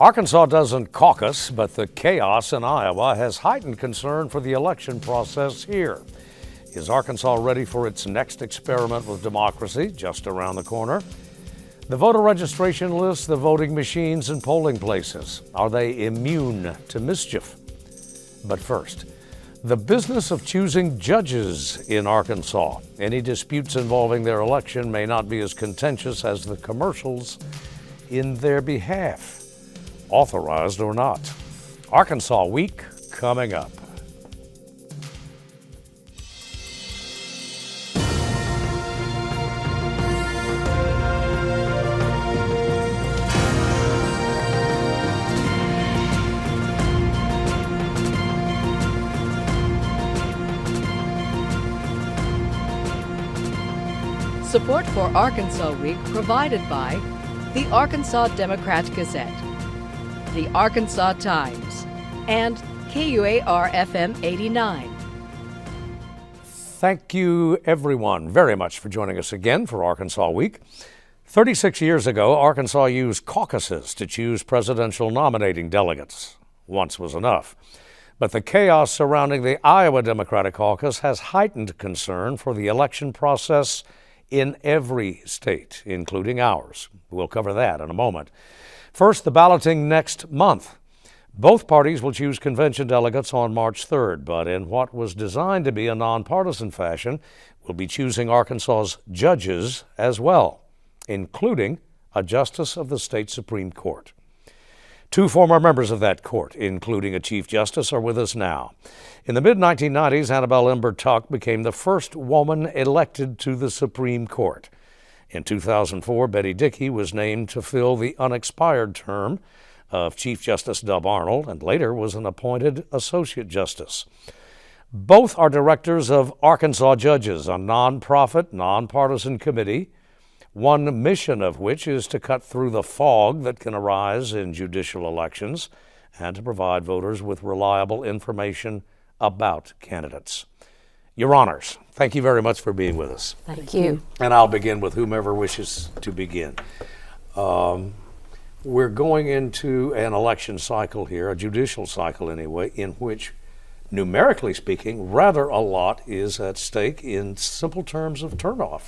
Arkansas doesn't caucus, but the chaos in Iowa has heightened concern for the election process here. Is Arkansas ready for its next experiment with democracy just around the corner? The voter registration list, the voting machines, and polling places. Are they immune to mischief? But first, the business of choosing judges in Arkansas. Any disputes involving their election may not be as contentious as the commercials in their behalf, authorized or not. Arkansas Week coming up. Support for Arkansas Week provided by the Arkansas Democrat-Gazette, the Arkansas Times, and KUAR-FM 89. Thank you, everyone, very much for joining us again for Arkansas Week. 36 years ago, Arkansas used caucuses to choose presidential nominating delegates. Once was enough. But the chaos surrounding the Iowa Democratic Caucus has heightened concern for the election process in every state, including ours. We'll cover that in a moment. First, the balloting next month. Both parties will choose convention delegates on March 3rd, but in what was designed to be a nonpartisan fashion, we'll be choosing Arkansas's judges as well, including a justice of the state Supreme Court. Two former members of that court, including a Chief Justice, are with us now. In the mid-1990s, Annabelle Tuck became the first woman elected to the Supreme Court. In 2004, Betty Dickey was named to fill the unexpired term of Chief Justice Dub Arnold and later was an appointed Associate Justice. Both are directors of Arkansas Judges, a nonprofit, nonpartisan committee, one mission of which is to cut through the fog that can arise in judicial elections and to provide voters with reliable information about candidates. Your Honors, thank you very much for being with us. Thank you. And I'll begin with whomever wishes to begin. We're going into an election cycle here, a judicial cycle anyway, in which, numerically speaking, rather a lot is at stake in simple terms of turnover.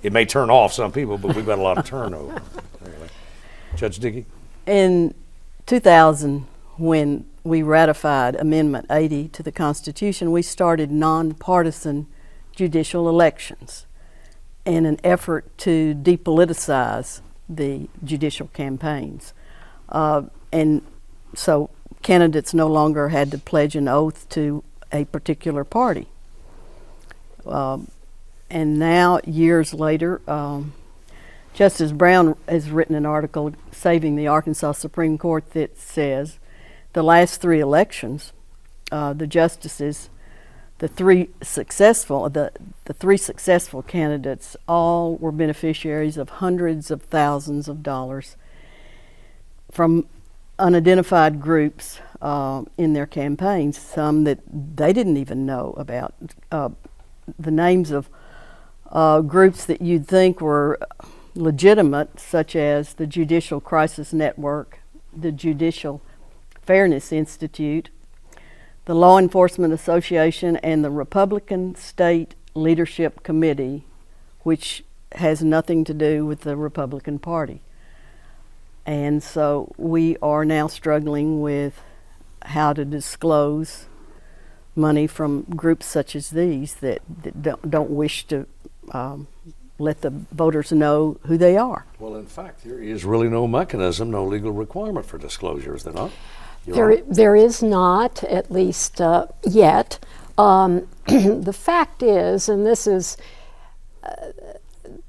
It may turn off some people, but we've got a lot of turnover. Anyway. Judge Dickey? In 2000, when we ratified Amendment 80 to the Constitution, we started nonpartisan judicial elections in an effort to depoliticize the judicial campaigns. And so candidates no longer had to pledge an oath to a particular party. And now, years later, Justice Brown has written an article saving the Arkansas Supreme Court that says the last three elections, the justices, the three successful candidates, all were beneficiaries of hundreds of thousands of dollars from unidentified groups in their campaigns, some that they didn't even know about. The names of groups that you'd think were legitimate, such as the Judicial Crisis Network, the Judicial Fairness Institute, the Law Enforcement Association, and the Republican State Leadership Committee, which has nothing to do with the Republican Party. And so we are now struggling with how to disclose money from groups such as these that don't wish to let the voters know who they are. Well, in fact, there is really no mechanism, no legal requirement for disclosure, is there not? There is not, at least yet. The fact is, and this is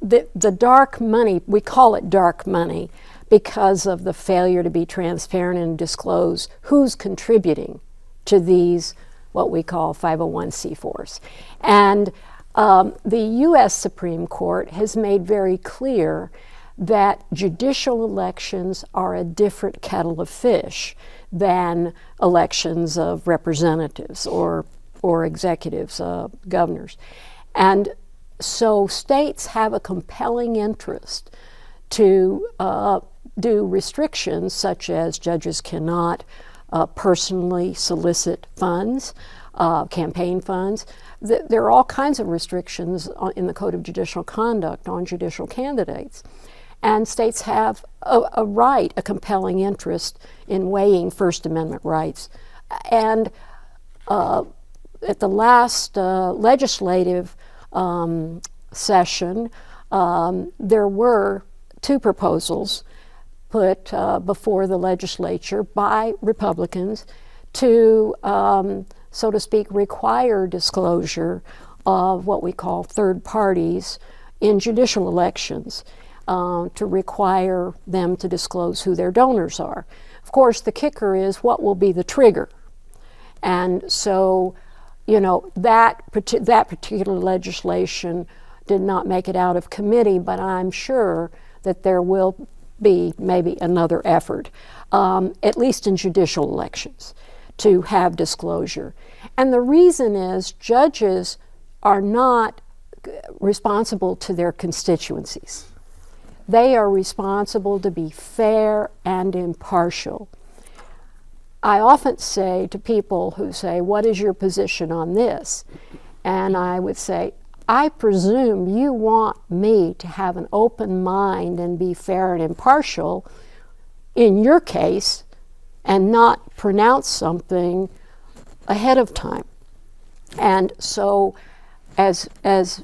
the dark money, we call it dark money because of the failure to be transparent and disclose who's contributing to these what we call 501c4s. And the U.S. Supreme Court has made very clear that judicial elections are a different kettle of fish than elections of representatives or executives, governors. And so states have a compelling interest to do restrictions such as judges cannot personally solicit funds, campaign funds. There are all kinds of restrictions in the Code of Judicial Conduct on judicial candidates. And states have a right, a compelling interest in weighing First Amendment rights. And at the last legislative session, there were 2 proposals put before the legislature by Republicans to, so to speak, require disclosure of what we call third parties in judicial elections, to require them to disclose who their donors are. Of course, the kicker is what will be the trigger. And so, you know, that particular legislation did not make it out of committee, but I'm sure that there will be maybe another effort, at least in judicial elections, to have disclosure. And the reason is judges are not responsible to their constituencies. They are responsible to be fair and impartial. I often say to people who say, "What is your position on this?" And I would say, I presume you want me to have an open mind and be fair and impartial in your case and not pronounce something ahead of time. And so, as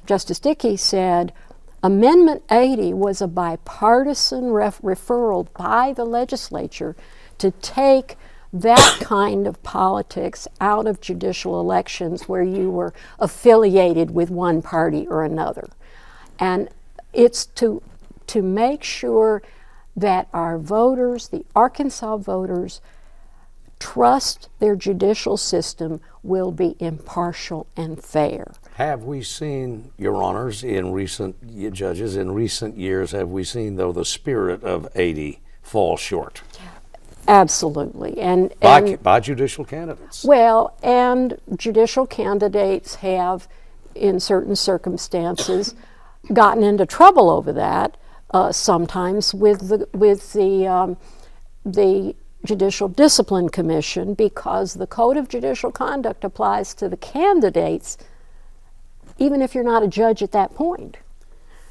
Justice Dickey said, Amendment 80 was a bipartisan referral by the legislature to take that kind of politics out of judicial elections where you were affiliated with one party or another. And it's to make sure that our voters, the Arkansas voters, trust their judicial system will be impartial and fair. Have we seen, Your Honors, in recent years, have we seen, though, the spirit of 80 fall short? Absolutely. And by judicial candidates. Well, and judicial candidates have, in certain circumstances, gotten into trouble over that, sometimes with the Judicial Discipline Commission, because the Code of Judicial Conduct applies to the candidates even if you're not a judge at that point.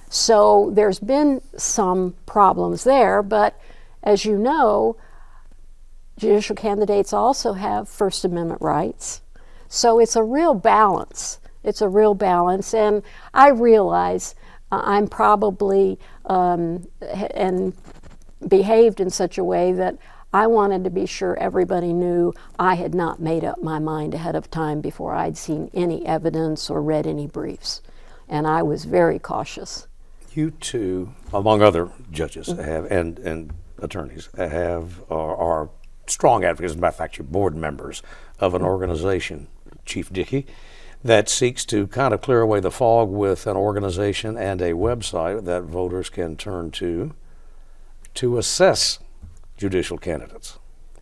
So there's been some problems there, but as you know, judicial candidates also have First Amendment rights. So it's a real balance. It's a real balance, and I realize I'm probably and behaved in such a way that I wanted to be sure everybody knew I had not made up my mind ahead of time before I'd seen any evidence or read any briefs. And I was very cautious. You too, among other judges have and attorneys, are strong advocates. As a matter of fact, you're board members of an organization, Chief Dickey, that seeks to kind of clear away the fog with an organization and a website that voters can turn to assess judicial candidates.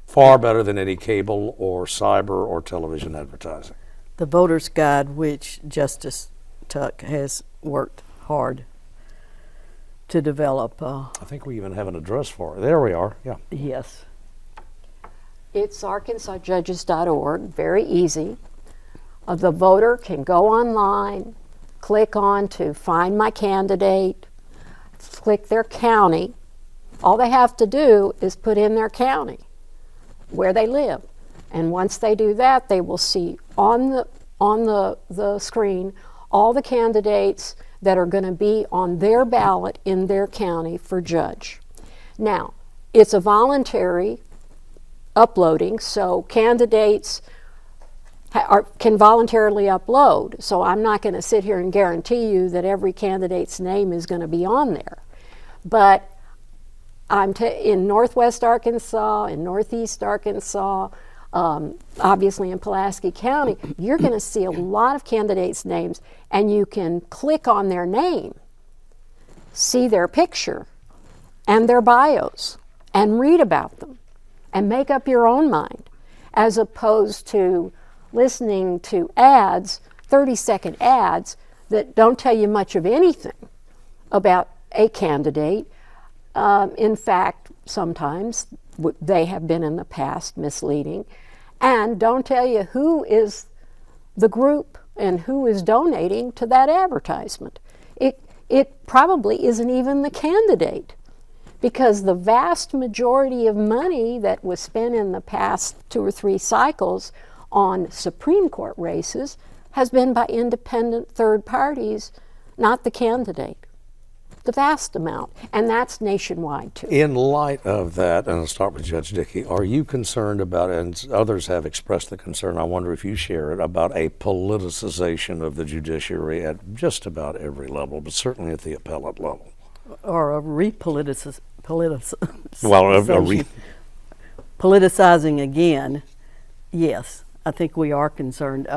Far better than any cable or cyber or television advertising. The Voter's Guide, which Justice Tuck has worked hard to develop. I think we even have an address for it. There we are, yeah. Yes. It's arkansasjudges.org, very easy. The voter can go online, click on to find my candidate, click their county. All they have to do is put in their county, where they live. And once they do that, they will see on the screen all the candidates that are going to be on their ballot in their county for judge. Now, it's a voluntary uploading, so candidates can voluntarily upload. So I'm not going to sit here and guarantee you that every candidate's name is going to be on there. But in Northwest Arkansas, in Northeast Arkansas, obviously in Pulaski County, you're going to see a lot of candidates' names, and you can click on their name, see their picture and their bios, and read about them, and make up your own mind, as opposed to listening to ads, 30-second ads, that don't tell you much of anything about a candidate. In fact, sometimes they have been in the past misleading, and don't tell you who is the group and who is donating to that advertisement. It probably isn't even the candidate, because the vast majority of money that was spent in the past 2 or 3 cycles on Supreme Court races has been by independent third parties, not the candidate. The vast amount, and that's nationwide too. In light of that, and I'll start with Judge Dickey, are you concerned about, and others have expressed the concern, I wonder if you share it, about a politicization of the judiciary at just about every level, but certainly at the appellate level? Or a politicizing again, yes, I think we are concerned.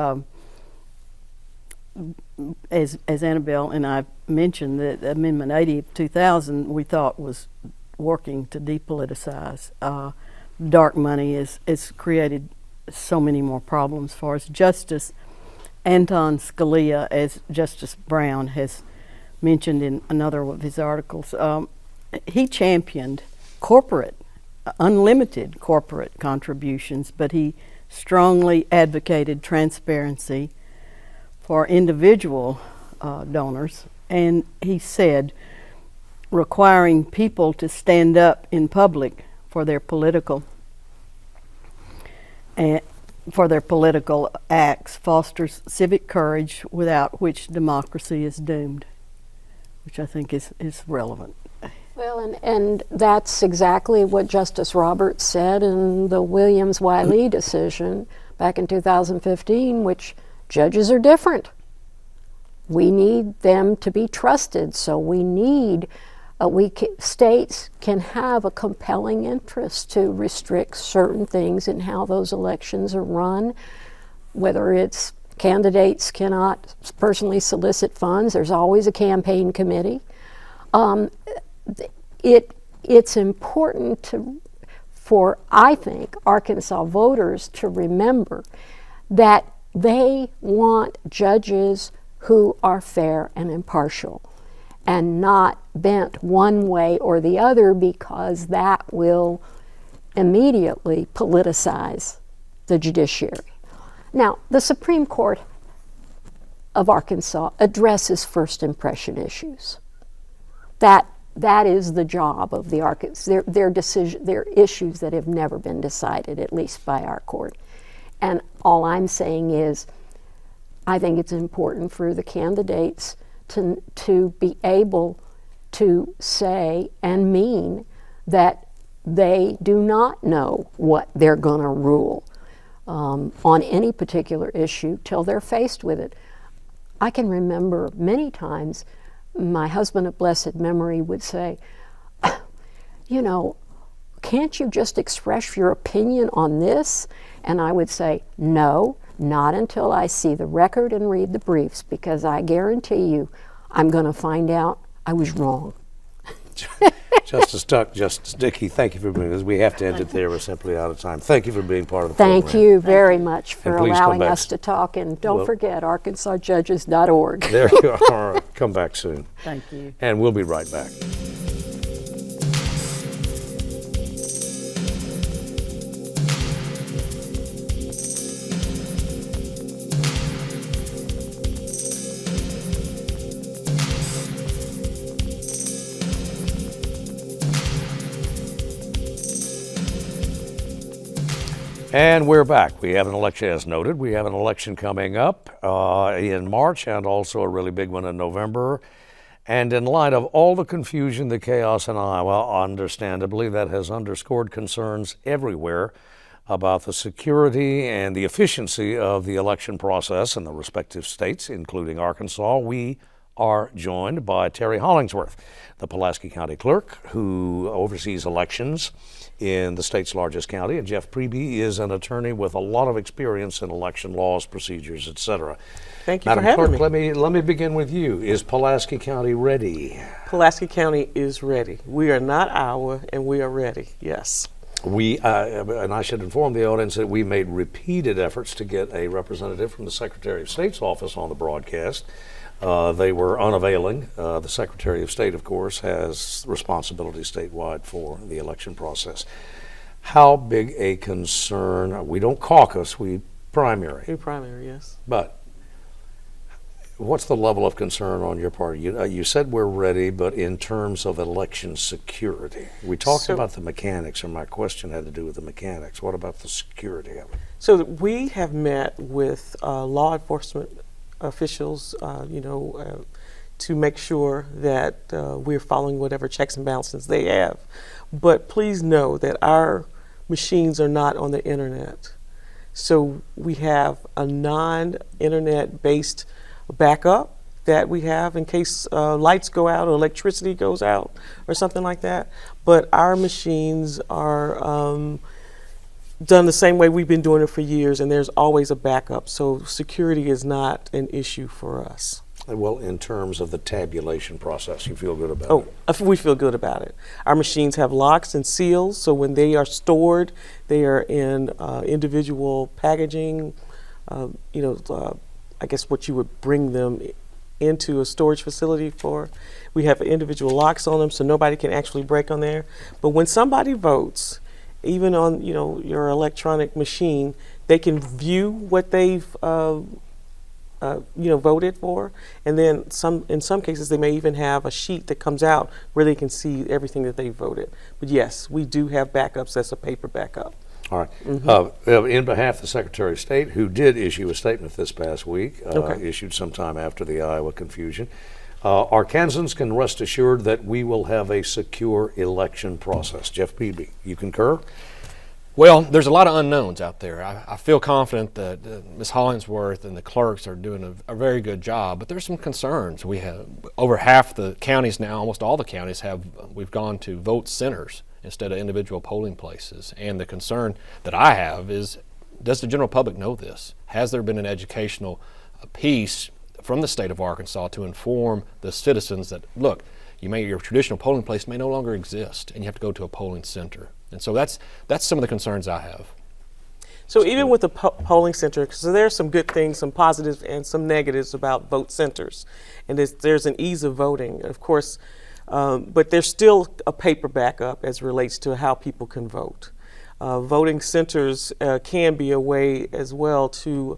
As Annabelle and I mentioned, that Amendment 80 of 2000 we thought was working to depoliticize. Dark money has created so many more problems for us. Justice Anton Scalia, as Justice Brown has mentioned in another of his articles, he championed unlimited corporate contributions, but he strongly advocated transparency for individual donors, and he said requiring people to stand up in public for their political acts fosters civic courage, without which democracy is doomed, which I think is relevant. Well, and that's exactly what Justice Roberts said in the Williams-Wiley decision back in 2015, which judges are different. We need them to be trusted, so we need, states can have a compelling interest to restrict certain things in how those elections are run, whether it's candidates cannot personally solicit funds, there's always a campaign committee. It's important for, I think, Arkansas voters to remember that they want judges who are fair and impartial and not bent one way or the other, because that will immediately politicize the judiciary. Now, the Supreme Court of Arkansas addresses first impression issues. That is the job of the Arkansas. They're issues that have never been decided, at least by our court. And all I'm saying is, I think it's important for the candidates to be able to say and mean that they do not know what they're going to rule on any particular issue till they're faced with it. I can remember many times my husband of blessed memory would say, you know, can't you just express your opinion on this? And I would say, no, not until I see the record and read the briefs, because I guarantee you I'm going to find out I was wrong. Justice Tuck, Justice Dickey, thank you for being with us. We have to end it there. We're simply out of time. Thank you for being part of the program. Thank you very much for allowing us to talk. And don't forget, arkansasjudges.org. There you are. Come back soon. Thank you. And we'll be right back. And we're back. We have an election, as noted. We have an election coming up in March, and also a really big one in November. And in light of all the confusion, the chaos in Iowa, understandably, that has underscored concerns everywhere about the security and the efficiency of the election process in the respective states, including Arkansas. We are joined by Terry Hollingsworth, the Pulaski County Clerk, who oversees elections in the state's largest county, and Jeff Priebe is an attorney with a lot of experience in election laws, procedures, etc. Thank you Madam for having Clerk, me. let me begin with you. Is Pulaski County ready? Pulaski County is ready. We are not Iowa, and we are ready, yes. We, and I should inform the audience that we made repeated efforts to get a representative from the Secretary of State's office on the broadcast. They were unavailing. The Secretary of State, of course, has responsibility statewide for the election process. How big a concern? We don't caucus, we primary. In primary, yes. But what's the level of concern on your part? You said we're ready, but in terms of election security, we talked about the mechanics, and my question had to do with the mechanics. What about the security of it? So we have met with law enforcement officials, to make sure that we're following whatever checks and balances they have. But please know that our machines are not on the internet. So we have a non-internet based backup that we have in case lights go out or electricity goes out or something like that. But our machines are done the same way we've been doing it for years, and there's always a backup. So security is not an issue for us. Well, in terms of the tabulation process, you feel good about it? We feel good about it. Our machines have locks and seals, so when they are stored, they are in individual packaging, I guess what you would bring them into a storage facility for. We have individual locks on them so nobody can actually break on there. But when somebody votes, even on your electronic machine, they can view what they've voted for, and then in some cases they may even have a sheet that comes out where they can see everything that they voted. But yes, we do have backups. That's a paper backup. All right. Mm-hmm. In behalf of the Secretary of State, who did issue a statement this past week, issued sometime after the Iowa confusion, Arkansans can rest assured that we will have a secure election process. Jeff Priebe, you concur? Well, there's a lot of unknowns out there. I feel confident that Ms. Hollingsworth and the clerks are doing a very good job, but there's some concerns. We have over half the counties now, almost all the counties we've gone to vote centers instead of individual polling places. And the concern that I have is, does the general public know this? Has there been an educational piece from the state of Arkansas to inform the citizens that, look, your traditional polling place may no longer exist and you have to go to a polling center? And so that's some of the concerns I have. So even with the polling center, because there's some good things, some positives and some negatives about vote centers. And there's an ease of voting, of course, but there's still a paper backup as it relates to how people can vote. Voting centers can be a way as well to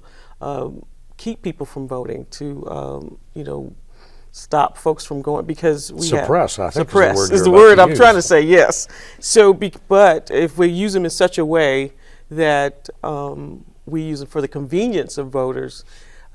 keep people from voting, to stop folks from going, because we suppress. I think suppress is the word I'm trying to say. Yes. So, but if we use them in such a way that we use it for the convenience of voters,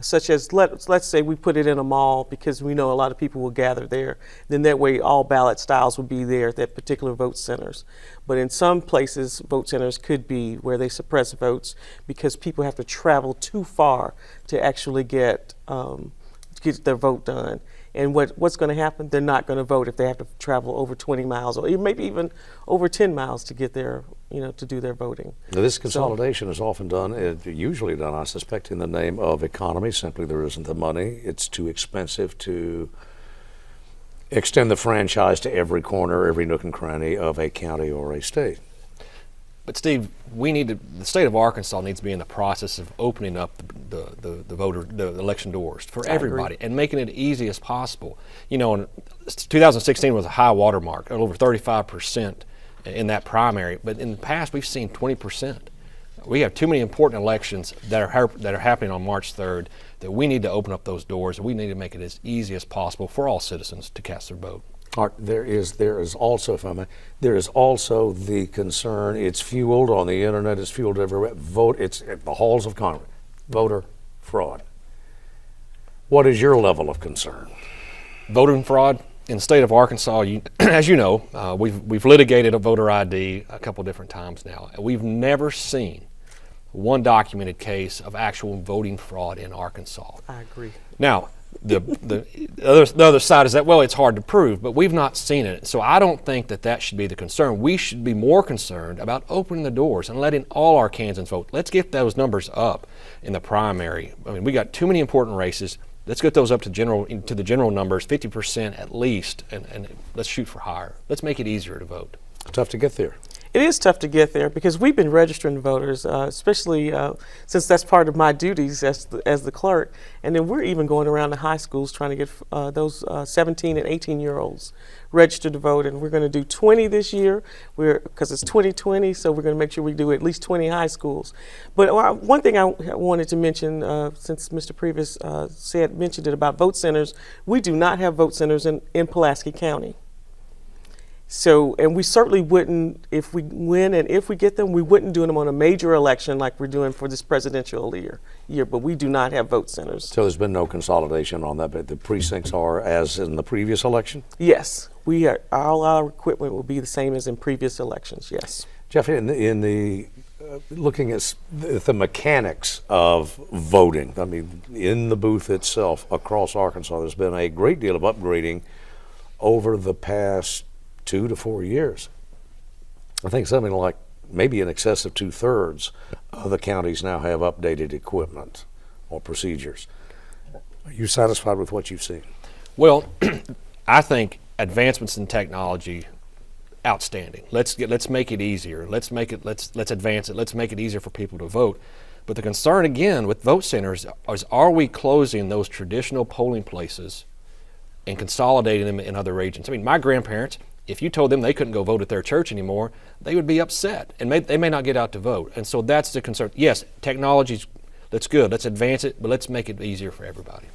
such as let's say we put it in a mall because we know a lot of people will gather there, then that way all ballot styles would be there at that particular vote centers. But in some places, vote centers could be where they suppress votes because people have to travel too far to actually get their vote done. And what's going to happen? They're not going to vote if they have to travel over 20 miles or maybe even over 10 miles to get there, to do their voting. Now, this consolidation is often done, usually done, I suspect, in the name of economy. Simply there isn't the money. It's too expensive to extend the franchise to every corner, every nook and cranny of a county or a state. But Steve, the state of Arkansas needs to be in the process of opening up the election doors for everybody and making it easy as possible. 2016 was a high watermark, over 35% in that primary. But in the past, we've seen 20%. We have too many important elections that are happening on March 3rd that we need to open up those doors, and we need to make it as easy as possible for all citizens to cast their vote. Art, there is also, if I may, there is also the concern. It's fueled on the internet. It's fueled everywhere. It's at the halls of Congress. Voter fraud. What is your level of concern? Voter fraud in the state of Arkansas, as you know, we've litigated a voter ID a couple different times now. We've never seen one documented case of actual voting fraud in Arkansas. I agree. Now, the other side is that, well, it's hard to prove, but we've not seen it. So I don't think that should be the concern. We should be more concerned about opening the doors and letting all Arkansans vote. Let's get those numbers up in the primary. I mean, we got too many important races. Let's get those up to the general numbers, 50% at least, and let's shoot for higher. Let's make it easier to vote. Tough to get there. It is tough to get there because we've been registering voters, especially since that's part of my duties as the clerk. And then we're even going around the high schools trying to get those 17 and 18-year-olds registered to vote. And we're going to do 20 this year because it's 2020, so we're going to make sure we do at least 20 high schools. But one thing I wanted to mention, since Mr. Priebe mentioned it about vote centers, we do not have vote centers in Pulaski County. So, and we certainly wouldn't, if we win and if we get them, we wouldn't do them on a major election like we're doing for this presidential year, but we do not have vote centers. So there's been no consolidation on that, but the precincts are as in the previous election? Yes, all our equipment will be the same as in previous elections, yes. Jeff, in the looking at the mechanics of voting, I mean, in the booth itself across Arkansas, there's been a great deal of upgrading over the past 2 to 4 years. I think something like maybe in excess of 2/3 of the counties now have updated equipment or procedures. Are you satisfied with what you've seen? Well, I think advancements in technology, outstanding. Let's make it easier. Let's advance it. Let's make it easier for people to vote. But the concern again with vote centers is, are we closing those traditional polling places and consolidating them in other regions? I mean, my grandparents, if you told them they couldn't go vote at their church anymore, they would be upset, and they may not get out to vote. And so that's the concern. Yes, technology's, that's good. Let's advance it, but let's make it easier for everybody.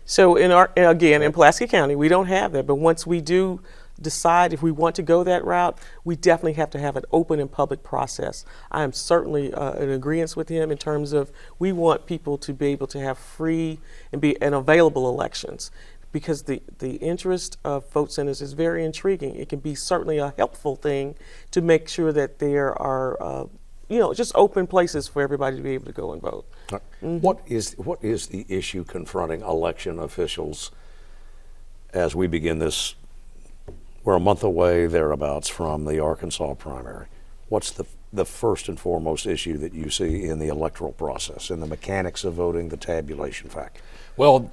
So in Pulaski County, we don't have that, but once we do decide if we want to go that route, we definitely have to have an open and public process. I am certainly in agreement with him in terms of we want people to be able to have free and available elections, because the interest of vote centers is very intriguing. It can be certainly a helpful thing to make sure that there are just open places for everybody to be able to go and vote. Mm-hmm. What is the issue confronting election officials as we begin this? We're a month away, thereabouts, from the Arkansas primary. What's the first and foremost issue that you see in the electoral process, in the mechanics of voting, the tabulation factor? Well,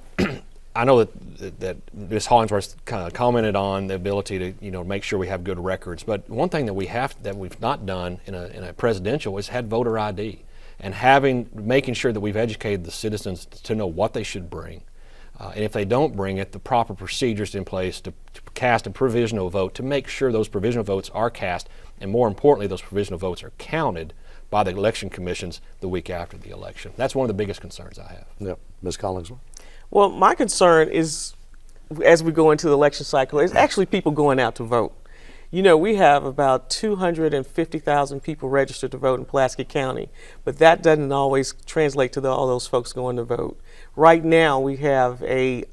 I know that Ms. Hollingsworth kind of commented on the ability to make sure we have good records. But one thing that we've not done in a presidential is had voter ID, and making sure that we've educated the citizens to know what they should bring, and if they don't bring it, the proper procedures in place to cast a provisional vote, to make sure those provisional votes are cast, and more importantly, those provisional votes are counted by the election commissions the week after the election. That's one of the biggest concerns I have. Yep. Ms. Hollingsworth? Well, my concern is, as we go into the election cycle, is actually people going out to vote. We have about 250,000 people registered to vote in Pulaski County, but that doesn't always translate to all those folks going to vote. Right now, we have a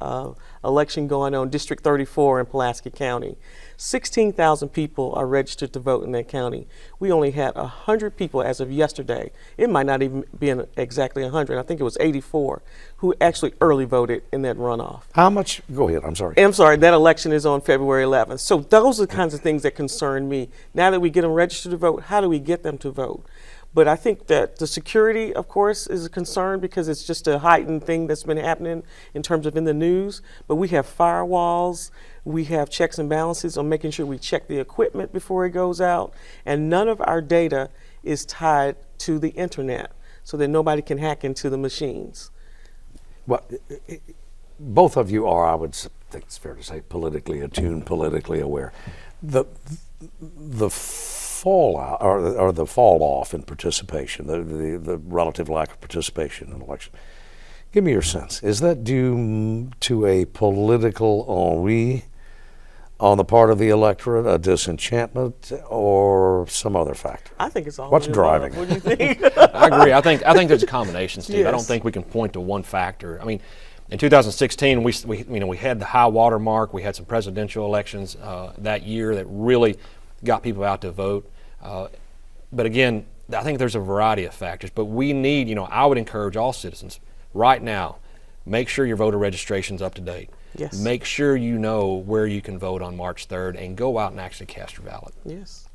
election going on District 34 in Pulaski County. 16,000 people are registered to vote in that county. We only had 100 people as of yesterday. It might not even be exactly 100. I think it was 84 who actually early voted in that runoff. How much? Go ahead. I'm sorry. I'm sorry. That election is on February 11th. So those are the kinds of things that concern me. Now that we get them registered to vote, how do we get them to vote? But I think that the security, of course, is a concern because it's just a heightened thing that's been happening in terms of in the news. But we have firewalls. We have checks and balances on making sure we check the equipment before it goes out. And none of our data is tied to the internet so that nobody can hack into the machines. Well, both of you are, I would think it's fair to say, politically attuned, politically aware. The fallout or the fall off in participation, the relative lack of participation in election. Give me your sense. Is that due to a political ennui on the part of the electorate, a disenchantment, or some other factor? I think it's all. What's driving? What do you think? I agree. I think there's a combination, Steve. Yes. I don't think we can point to one factor. I mean, in 2016, we had the high water mark. We had some presidential elections that year that really got people out to vote. But again, I think there's a variety of factors. But we need, I would encourage all citizens right now, make sure your voter registration's up to date. Yes. Make sure you know where you can vote on March 3rd and go out and actually cast your ballot. Yes.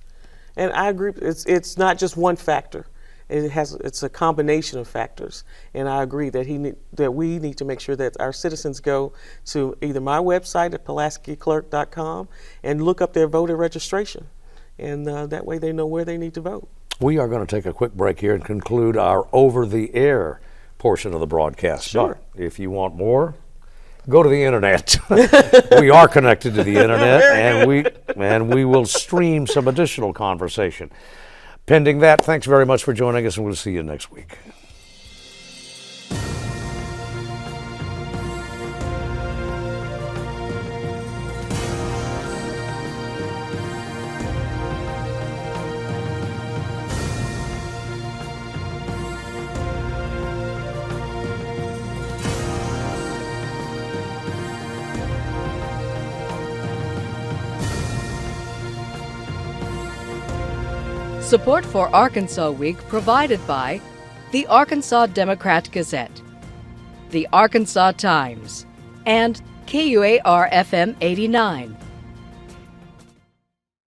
And I agree. It's not just one factor. It's a combination of factors. And I agree that we need to make sure that our citizens go to either my website at PulaskiClerk.com and look up their voter registration and that way they know where they need to vote. We are going to take a quick break here and conclude our over-the-air portion of the broadcast. Sure. But if you want more, go to the internet. We are connected to the internet, and we will stream some additional conversation. Pending that, thanks very much for joining us, and we'll see you next week. Support for Arkansas Week provided by the Arkansas Democrat-Gazette, the Arkansas Times, and KUAR-FM 89.